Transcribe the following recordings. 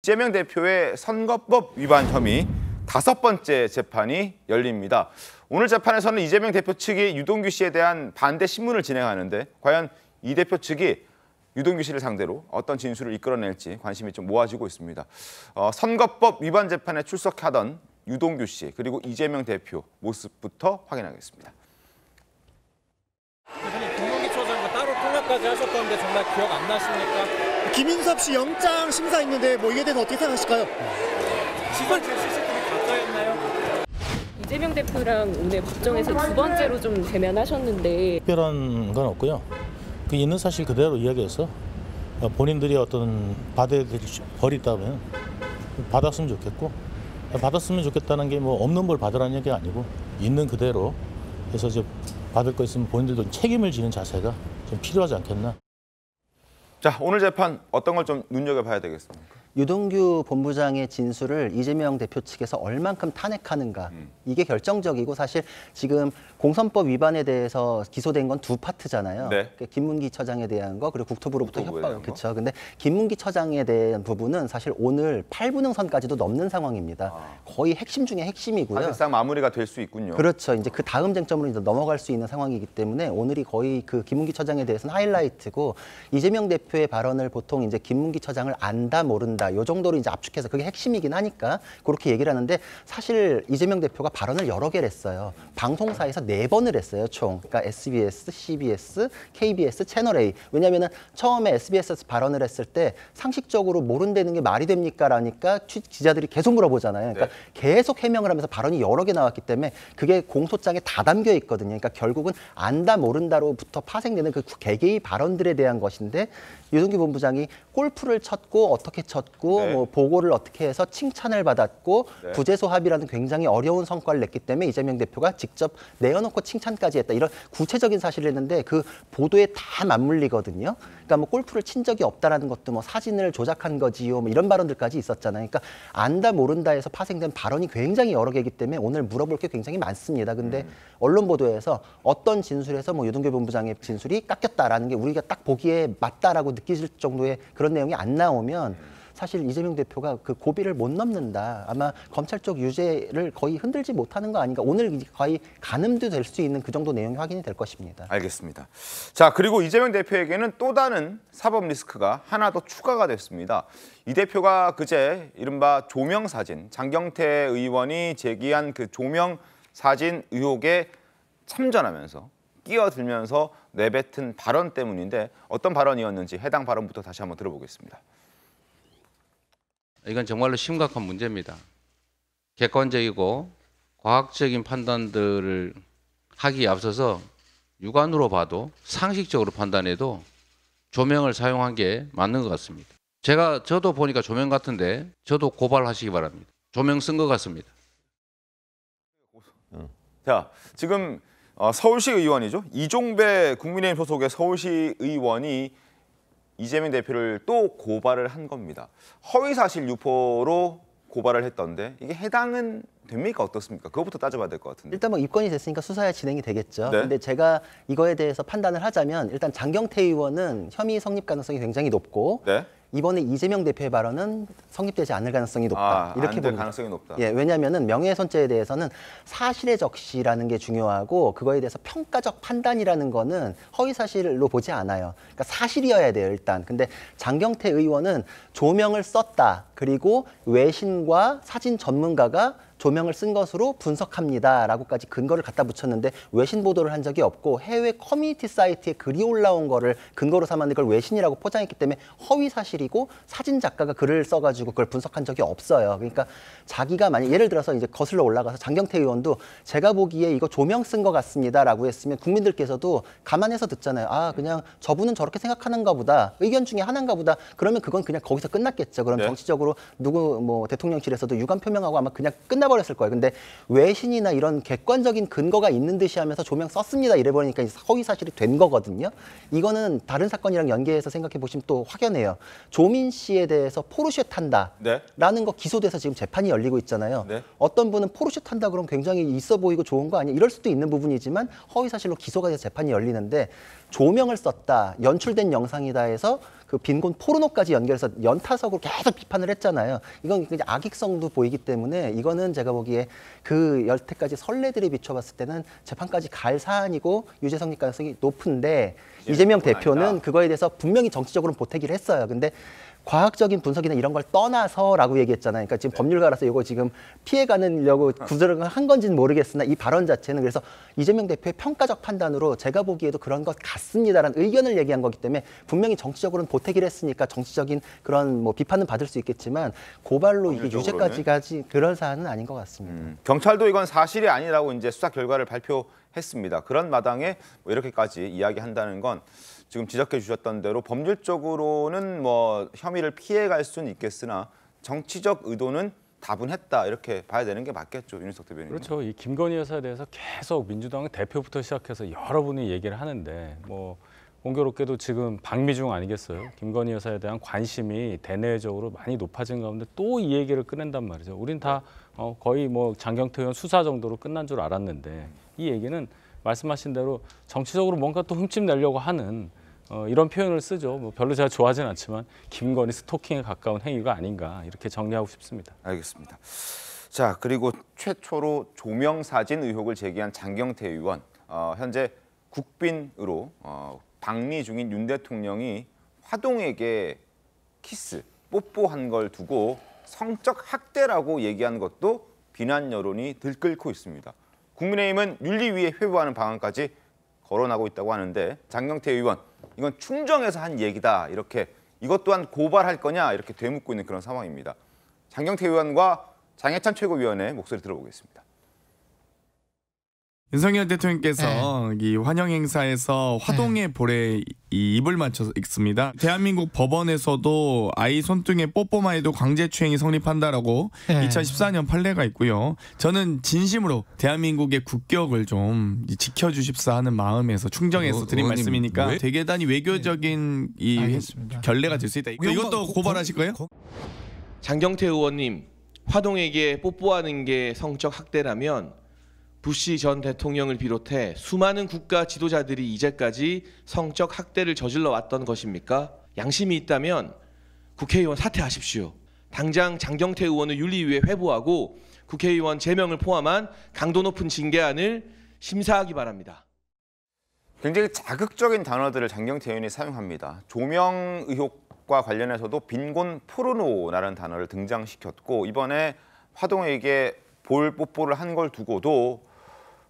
이재명 대표의 선거법 위반 혐의 5번째 재판이 열립니다. 오늘 재판에서는 이재명 대표 측이 유동규 씨에 대한 반대 신문을 진행하는데 과연 이 대표 측이 유동규 씨를 상대로 어떤 진술을 이끌어낼지 관심이 좀 모아지고 있습니다. 선거법 위반 재판에 출석하던 유동규 씨 그리고 이재명 대표 모습부터 확인하겠습니다. 대표님, 김문기처장과 따로 통화까지 하셨던데 정말 기억 안 나십니까? 김인섭 씨 영장 심사 있는데 이에 대해서 어떻게 생각하실까요? 시선 CCTV 가짜였나요? 이재명 대표랑 오늘 법정에서 2번째로 좀 대면하셨는데 특별한 건 없고요. 그 있는 사실 그대로 이야기해서 본인들이 어떤 받아야 될 벌이 있다면 받았으면 좋겠고, 받았으면 좋겠다는 게 뭐 없는 걸 받으라는 얘기가 아니고 있는 그대로 해서 이제 받을 거 있으면 본인들도 책임을 지는 자세가 좀 필요하지 않겠나. 자, 오늘 재판 어떤 걸 좀 눈여겨봐야 되겠습니까? 유동규 본부장의 진술을 이재명 대표 측에서 얼만큼 탄핵하는가, 이게 결정적이고, 사실 지금 공선법 위반에 대해서 기소된 건 2파트잖아요. 네. 김문기 처장에 대한 거, 그리고 국토부로부터 협박. 그렇죠. 근데 김문기 처장에 대한 부분은 사실 오늘 8분응선까지도 넘는 상황입니다. 거의 핵심 중에 핵심이고요. 사실상 마무리가 될 수 있군요. 그렇죠. 이제 그 다음 쟁점으로 이제 넘어갈 수 있는 상황이기 때문에 오늘이 거의 그 김문기 처장에 대해서는 하이라이트고, 이재명 대표의 발언을 보통 이제 김문기 처장을 안다 모른다 요 정도로 이제 압축해서 그게 핵심이긴 하니까 그렇게 얘기를 하는데, 사실 이재명 대표가 발언을 여러 개를 했어요. 방송사에서 4번을 했어요, 총. 그러니까 SBS, CBS, KBS, 채널A. 왜냐면은 처음에 SBS에서 발언을 했을 때 상식적으로 모른다는 게 말이 됩니까? 라니까 기자들이 계속 물어보잖아요. 그러니까 계속 해명을 하면서 발언이 여러 개 나왔기 때문에 그게 공소장에 다 담겨 있거든요. 그러니까 결국은 안다 모른다로부터 파생되는 그 개개의 발언들에 대한 것인데, 유동규 본부장이 골프를 쳤고 어떻게 쳤고 뭐 보고를 어떻게 해서 칭찬을 받았고 부재소합이라는 굉장히 어려운 성과를 냈기 때문에 이재명 대표가 직접 내어놓고 칭찬까지 했다, 이런 구체적인 사실을 했는데 그 보도에 다 맞물리거든요. 그러니까 뭐 골프를 친 적이 없다라는 것도 뭐 사진을 조작한 거지요, 뭐 이런 발언들까지 있었잖아요. 그러니까 안다 모른다에서 파생된 발언이 굉장히 여러 개이기 때문에 오늘 물어볼 게 굉장히 많습니다. 근데 언론 보도에서 어떤 진술에서 뭐 유동규 본부장의 진술이 깎였다라는 게 우리가 딱 보기에 맞다라고 느끼실 정도의 그런 내용이 안 나오면 사실 이재명 대표가 그 고비를 못 넘는다. 아마 검찰 쪽 유죄를 거의 흔들지 못하는 거 아닌가. 오늘 거의 가늠도 될 수 있는 그 정도 내용이 확인이 될 것입니다. 알겠습니다. 자, 그리고 이재명 대표에게는 또 다른 사법 리스크가 하나 더 추가가 됐습니다. 이 대표가 그제 이른바 조명사진, 장경태 의원이 제기한 그 조명사진 의혹에 참전하면서 끼어들면서 내뱉은 발언 때문인데, 어떤 발언이었는지 해당 발언부터 다시 한번 들어보겠습니다. 이건 정말로 심각한 문제입니다. 객관적이고 과학적인 판단들을 하기에 앞서서 육안으로 봐도 상식적으로 판단해도 조명을 사용한 게 맞는 것 같습니다. 저도 보니까 조명 같은데 저도 고발하시기 바랍니다. 조명 쓴 것 같습니다. 자, 지금 서울시 의원이죠. 이종배 국민의힘 소속의 서울시 의원이 이재명 대표를 또 고발을 한 겁니다. 허위사실 유포로 고발을 했던데 이게 해당은 됩니까? 어떻습니까? 그것부터 따져봐야 될 것 같은데. 일단 뭐 입건이 됐으니까 수사에 진행이 되겠죠. 네. 근데 제가 이거에 대해서 판단을 하자면, 일단 장경태 의원은 혐의 성립 가능성이 굉장히 높고, 이번에 이재명 대표의 발언은 성립되지 않을 가능성이 높다. 이렇게 안 될 봅니다. 가능성이 높다. 예, 왜냐하면은 명예훼손죄에 대해서는 사실의 적시라는 게 중요하고, 그거에 대해서 평가적 판단이라는 거는 허위 사실로 보지 않아요. 그러니까 사실이어야 돼요, 일단. 근데 장경태 의원은 조명을 썼다, 그리고 외신과 사진 전문가가 조명을 쓴 것으로 분석합니다라고까지 근거를 갖다 붙였는데, 외신 보도를 한 적이 없고 해외 커뮤니티 사이트에 글이 올라온 거를 근거로 삼았는데 그걸 외신이라고 포장했기 때문에 허위 사실이고, 사진 작가가 글을 써가지고 그걸 분석한 적이 없어요. 그러니까 자기가 만약 예를 들어서 이제 거슬러 올라가서 장경태 의원도 제가 보기에 이거 조명 쓴 것 같습니다라고 했으면 국민들께서도 감안해서 듣잖아요. 아, 그냥 저분은 저렇게 생각하는가 보다, 의견 중에 하나인가 보다. 그러면 그건 그냥 거기서 끝났겠죠. 그럼 정치적으로 누구 뭐 대통령실에서도 유감 표명하고 아마 그냥 끝나버렸을 거예요. 근데 외신이나 이런 객관적인 근거가 있는 듯이 하면서 조명 썼습니다 이래버리니까 허위 사실이 된 거거든요. 이거는 다른 사건이랑 연계해서 생각해 보시면 또 확연해요. 조민 씨에 대해서 포르쉐 탄다라는 거 기소돼서 지금 재판이 열리고 있잖아요. 어떤 분은 포르쉐 탄다 그러면 굉장히 있어 보이고 좋은 거 아니야, 이럴 수도 있는 부분이지만 허위 사실로 기소가 돼서 재판이 열리는데, 조명을 썼다, 연출된 영상이다 해서 그 빈곤 포르노까지 연결해서 연타석으로 계속 비판을 했잖아요. 이건 굉장히 악익성도 보이기 때문에 이거는 제가 보기에 그 여태까지 선례들에 비춰봤을 때는 재판까지 갈 사안이고 유죄 성립 가능성이 높은데 이재명 대표는 아니다. 그거에 대해서 분명히 정치적으로는 보태기를 했어요. 근데 과학적인 분석이나 이런 걸 떠나서라고 얘기했잖아요. 그러니까 지금 법률가라서 이거 지금 피해가려고 구조를 한 건지는 모르겠으나 이 발언 자체는 그래서 이재명 대표의 평가적 판단으로 제가 보기에도 그런 것 같습니다라는 의견을 얘기한 거기 때문에 분명히 정치적으로는 보태기를 했으니까 정치적인 그런 뭐 비판은 받을 수 있겠지만 고발로 이게 유죄까지 가지 그런 사안은 아닌 것 같습니다. 경찰도 이건 사실이 아니라고 이제 수사 결과를 발표했습니다. 그런 마당에 뭐 이렇게까지 이야기한다는 건 지금 지적해 주셨던 대로 법률적으로는 뭐 혐의를 피해갈 수는 있겠으나 정치적 의도는 다분했다 이렇게 봐야 되는 게 맞겠죠, 윤희석 대변인. 그렇죠. 이 김건희 여사에 대해서 계속 민주당 대표부터 시작해서 여러분이 얘기를 하는데 뭐 공교롭게도 지금 박미중 아니겠어요? 김건희 여사에 대한 관심이 대내적으로 많이 높아진 가운데 또 이 얘기를 꺼낸단 말이죠. 우린 다 거의 뭐 장경태 의원 수사 정도로 끝난 줄 알았는데 이 얘기는 말씀하신 대로 정치적으로 뭔가 또 흠집 내려고 하는 이런 표현을 쓰죠. 뭐 별로 제가 좋아하진 않지만 김건희 스토킹에 가까운 행위가 아닌가 이렇게 정리하고 싶습니다. 알겠습니다. 자, 그리고 최초로 조명사진 의혹을 제기한 장경태 의원. 현재 국빈으로 방미 중인 윤 대통령이 화동에게 키스, 뽀뽀한 걸 두고 성적 학대라고 얘기한 것도 비난 여론이 들끓고 있습니다. 국민의힘은 윤리위에 회부하는 방안까지 거론하고 있다고 하는데 장경태 의원, 이건 충정에서 한 얘기다 이렇게 이것 또한 고발할 거냐 이렇게 되묻고 있는 그런 상황입니다. 장경태 의원과 장해찬 최고위원의 목소리 들어보겠습니다. 윤석열 대통령께서 이 환영 행사에서 화동의 볼에 이 입을 맞춰서 읽습니다. 대한민국 법원에서도 아이 손등에 뽀뽀만 해도 강제추행이 성립한다라고 2014년 판례가 있고요. 저는 진심으로 대한민국의 국격을 좀 지켜주십사 하는 마음에서 충정해서 드린 말씀이니까 되게 대단히 외교적인 이 결례가 될 수 있다. 이것도 고발하실 거예요? 장경태 의원님, 화동에게 뽀뽀하는 게 성적 학대라면 부시 전 대통령을 비롯해 수많은 국가 지도자들이 이제까지 성적 학대를 저질러 왔던 것입니까? 양심이 있다면 국회의원 사퇴하십시오. 당장 장경태 의원을 윤리위에 회부하고 국회의원 제명을 포함한 강도 높은 징계안을 심사하기 바랍니다. 굉장히 자극적인 단어들을 장경태 의원이 사용합니다. 조명 의혹과 관련해서도 빈곤 포르노라는 단어를 등장시켰고 이번에 화동에게 볼 뽀뽀를 한 걸 두고도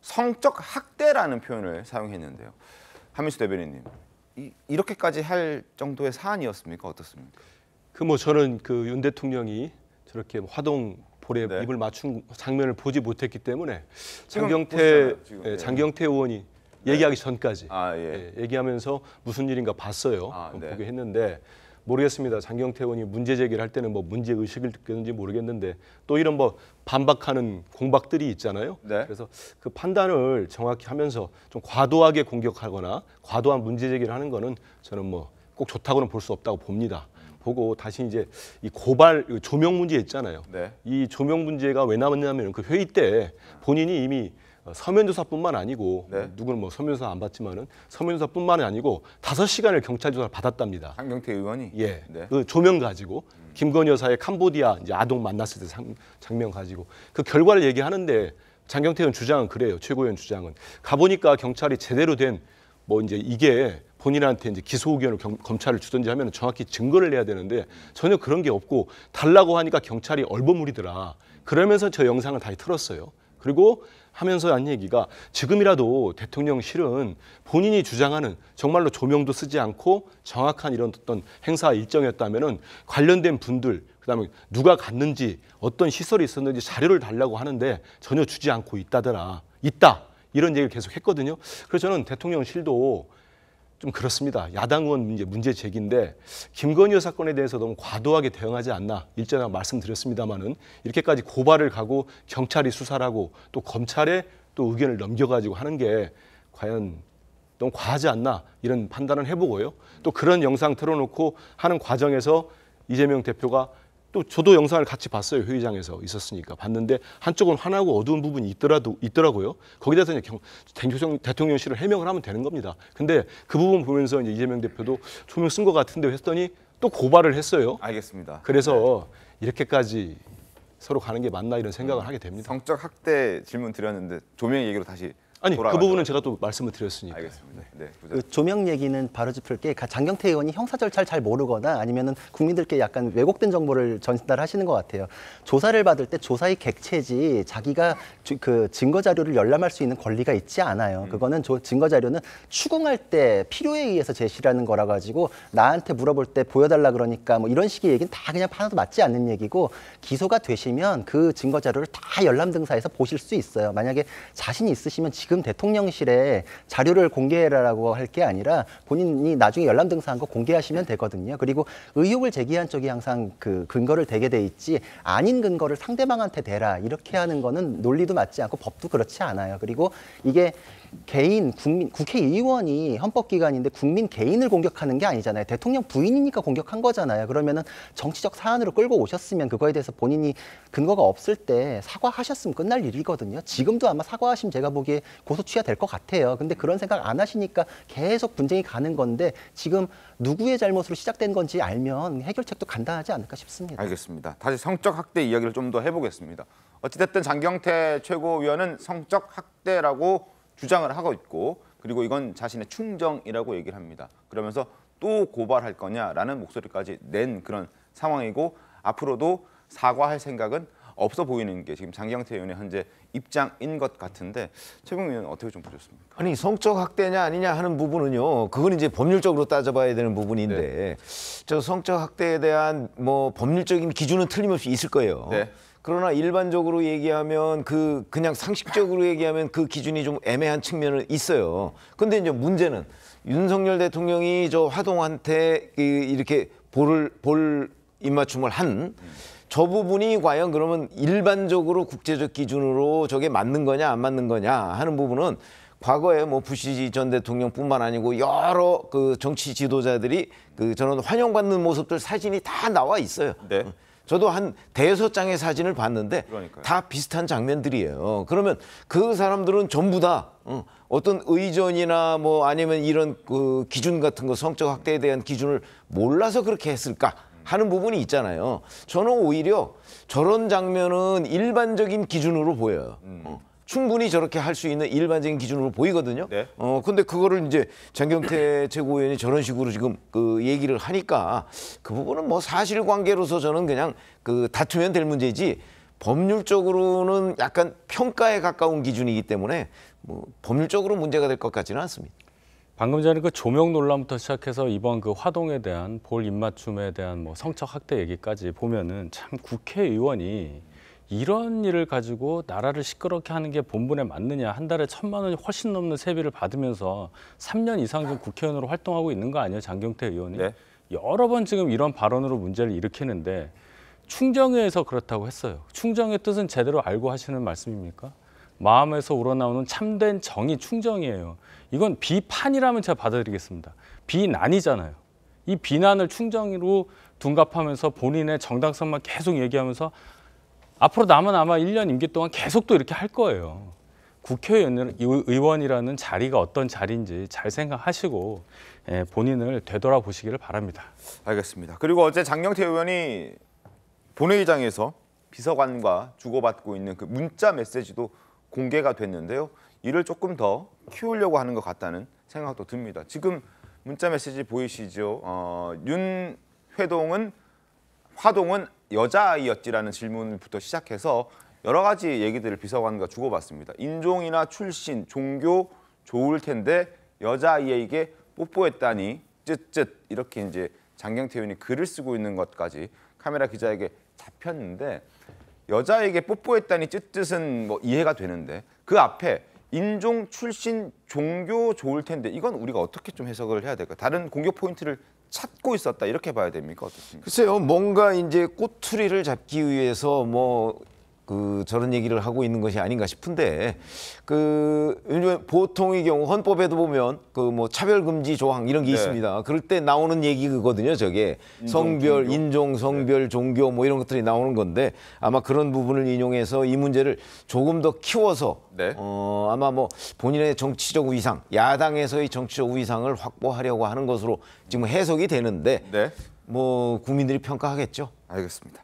성적 학대라는 표현을 사용했는데요. 한민수 대변인님, 이렇게까지 할 정도의 사안이었습니까? 어떻습니까? 저는 그 윤 대통령이 저렇게 화동 볼에 입을 맞춘 장면을 보지 못했기 때문에 장경태 의원이 얘기하기 전까지 얘기하면서 무슨 일인가 봤어요. 보게 했는데 모르겠습니다. 장경태 의원이 문제 제기를 할 때는 뭐 문제 의식을 느꼈는지 모르겠는데 또 이런 뭐 반박하는 공박들이 있잖아요. 그래서 그 판단을 정확히 하면서 좀 과도하게 공격하거나 과도한 문제 제기를 하는 거는 저는 뭐 꼭 좋다고는 볼 수 없다고 봅니다. 보고 다시 이제 이 고발 조명 문제 있잖아요. 이 조명 문제가 왜 나왔냐면 그 회의 때 본인이 이미 서면조사뿐만 아니고 누구는 뭐 서면조사 안 받지만은 서면조사뿐만 아니고 5시간을 경찰 조사를 받았답니다. 장경태 의원이 그 조명 가지고 김건희 여사의 캄보디아 이제 아동 만났을 때 장면 가지고 그 결과를 얘기하는데 장경태 의원 주장은 그래요. 최고위원 주장은 가보니까 경찰이 제대로 된 뭐 이제 이게 본인한테 이제 기소 의견을 검찰을 주든지 하면 정확히 증거를 내야 되는데 전혀 그런 게 없고 달라고 하니까 경찰이 얼버무리더라. 그러면서 저 영상을 다시 틀었어요. 그리고 하면서 한 얘기가 지금이라도 대통령실은 본인이 주장하는 정말로 조명도 쓰지 않고 정확한 이런 어떤 행사 일정이었다면은 관련된 분들 그다음에 누가 갔는지 어떤 시설이 있었는지 자료를 달라고 하는데 전혀 주지 않고 있다 이런 얘기를 계속 했거든요. 그래서 저는 대통령실도 좀 그렇습니다. 야당 의원 문제 제기인데 김건희 여사 사건에 대해서 너무 과도하게 대응하지 않나 일전에 말씀드렸습니다마는 이렇게까지 고발을 가고 경찰이 수사를 하고 또 검찰에 또 의견을 넘겨가지고 하는 게 과연 너무 과하지 않나 이런 판단을 해보고요. 또 그런 영상 틀어놓고 하는 과정에서 이재명 대표가 또 저도 영상을 같이 봤어요. 회의장에서 있었으니까 봤는데 한쪽은 환하고 어두운 부분이 있더라고요. 거기다 대해서 이제 대통령실을 해명을 하면 되는 겁니다. 근데 그 부분 보면서 이제 이재명 대표도 조명 쓴 것 같은데 했더니 또 고발을 했어요. 알겠습니다. 그래서 이렇게까지 서로 가는 게 맞나 이런 생각을 하게 됩니다. 성적 학대 질문 드렸는데 조명 얘기로 다시 아니 그 돌아가죠. 부분은 제가 또 말씀을 드렸으니까. 알겠습니다. 네, 그 조명 얘기는 바로 짚을 게 장경태 의원이 형사 절차를 잘 모르거나 아니면은 국민들께 약간 왜곡된 정보를 전달하시는 것 같아요. 조사를 받을 때 조사의 객체지 자기가 그 증거 자료를 열람할 수 있는 권리가 있지 않아요. 그거는 증거 자료는 추궁할 때 필요에 의해서 제시라는 거라 가지고 나한테 물어볼 때 보여달라 그러니까 뭐 이런 식의 얘기는 다 그냥 하나도 맞지 않는 얘기고 기소가 되시면 그 증거 자료를 다 열람 등사해서 보실 수 있어요. 만약에 자신이 있으시면 지금 대통령실에 자료를 공개해라라고 할 게 아니라 본인이 나중에 열람 등사한 거 공개하시면 되거든요. 그리고 의혹을 제기한 쪽이 항상 그 근거를 대게 돼 있지 아닌 근거를 상대방한테 대라 이렇게 하는 거는 논리도 맞지 않고 법도 그렇지 않아요. 그리고 이게 개인, 국회의원이 헌법기관인데 국민 개인을 공격하는 게 아니잖아요. 대통령 부인이니까 공격한 거잖아요. 그러면은 정치적 사안으로 끌고 오셨으면 그거에 대해서 본인이 근거가 없을 때 사과하셨으면 끝날 일이거든요. 지금도 아마 사과하시면 제가 보기에 고소 취하될 것 같아요. 근데 그런 생각 안 하시니까 계속 분쟁이 가는 건데 지금 누구의 잘못으로 시작된 건지 알면 해결책도 간단하지 않을까 싶습니다. 알겠습니다. 다시 성적 학대 이야기를 좀 더 해보겠습니다. 어찌됐든 장경태 최고위원은 성적 학대라고 주장을 하고 있고 그리고 이건 자신의 충정이라고 얘기를 합니다. 그러면서 또 고발할 거냐라는 목소리까지 낸 그런 상황이고 앞으로도 사과할 생각은 없어 보이는 게 지금 장경태 의원의 현재 입장인 것 같은데 최봉 의원은 어떻게 좀 보셨습니까? 아니 성적 학대냐 아니냐 하는 부분은요. 그건 이제 법률적으로 따져봐야 되는 부분인데 저 성적 학대에 대한 뭐 법률적인 기준은 틀림없이 있을 거예요. 그러나 일반적으로 얘기하면 그냥 상식적으로 얘기하면 그 기준이 좀 애매한 측면은 있어요. 근데 이제 문제는 윤석열 대통령이 저 화동한테 이렇게 볼 입맞춤을 한 저 부분이 과연 그러면 일반적으로 국제적 기준으로 저게 맞는 거냐 안 맞는 거냐 하는 부분은 과거에 뭐 부시 전 대통령뿐만 아니고 여러 그 정치 지도자들이 저는 환영받는 모습들 사진이 다 나와 있어요. 저도 한 대여섯 장의 사진을 봤는데 다 비슷한 장면들이에요. 그러면 그 사람들은 전부 다 어떤 의전이나 뭐 아니면 이런 그 기준 같은 거 성적 학대에 대한 기준을 몰라서 그렇게 했을까 하는 부분이 있잖아요. 저는 오히려 저런 장면은 일반적인 기준으로 보여요. 충분히 저렇게 할 수 있는 일반적인 기준으로 보이거든요. 근데 그거를 이제 장경태 최고위원이 저런 식으로 지금 그 얘기를 하니까 그 부분은 뭐 사실관계로서 저는 그냥 다투면 될 문제지 법률적으로는 약간 평가에 가까운 기준이기 때문에 뭐 법률적으로 문제가 될 것 같지는 않습니다. 방금 전에 그 조명 논란부터 시작해서 이번 그 화동에 대한 볼 입맞춤에 대한 뭐 성적 학대 얘기까지 보면은 참 국회의원이 이런 일을 가지고 나라를 시끄럽게 하는 게 본분에 맞느냐. 한 달에 1,000만 원이 훨씬 넘는 세비를 받으면서 3년 이상 좀 국회의원으로 활동하고 있는 거 아니에요, 장경태 의원이? 여러 번 지금 이런 발언으로 문제를 일으키는데 충정회에서 그렇다고 했어요. 충정의 뜻은 제대로 알고 하시는 말씀입니까? 마음에서 우러나오는 참된 정의 충정이에요. 이건 비판이라면 제가 받아들이겠습니다. 비난이잖아요. 이 비난을 충정으로 둔갑하면서 본인의 정당성만 계속 얘기하면서 앞으로 남은 아마 1년 임기 동안 계속 또 이렇게 할 거예요. 국회의원이라는 자리가 어떤 자리인지 잘 생각하시고 본인을 되돌아보시기를 바랍니다. 알겠습니다. 그리고 어제 장경태 의원이 본회의장에서 비서관과 주고받고 있는 그 문자 메시지도 공개가 됐는데요. 이를 조금 더 키우려고 하는 것 같다는 생각도 듭니다. 지금 문자 메시지 보이시죠? 화동은 여자아이였지라는 질문부터 시작해서 여러 가지 얘기들을 비서관과 주고받습니다. 인종이나 출신, 종교 좋을 텐데 여자아이에게 뽀뽀했다니 쯧쯧 이렇게 이제 장경태 의원이 글을 쓰고 있는 것까지 카메라 기자에게 잡혔는데 여자에게 뽀뽀했다니 쯧쯧은 뭐 이해가 되는데 그 앞에 인종, 출신, 종교 좋을 텐데 이건 우리가 어떻게 좀 해석을 해야 될까요? 다른 공격 포인트를 찾고 있었다 이렇게 봐야 됩니까? 어떻습니까? 글쎄요, 뭔가 이제 꼬투리를 잡기 위해서 뭐 저런 얘기를 하고 있는 것이 아닌가 싶은데 요즘 보통의 경우 헌법에도 보면 뭐 차별금지 조항 이런 게 있습니다. 그럴 때 나오는 얘기거든요. 저게 성별, 인종, 성별, 종교 뭐 이런 것들이 나오는 건데 아마 그런 부분을 인용해서 이 문제를 조금 더 키워서 아마 뭐 본인의 정치적 위상, 야당에서의 정치적 위상을 확보하려고 하는 것으로 지금 해석이 되는데 뭐 국민들이 평가하겠죠. 알겠습니다.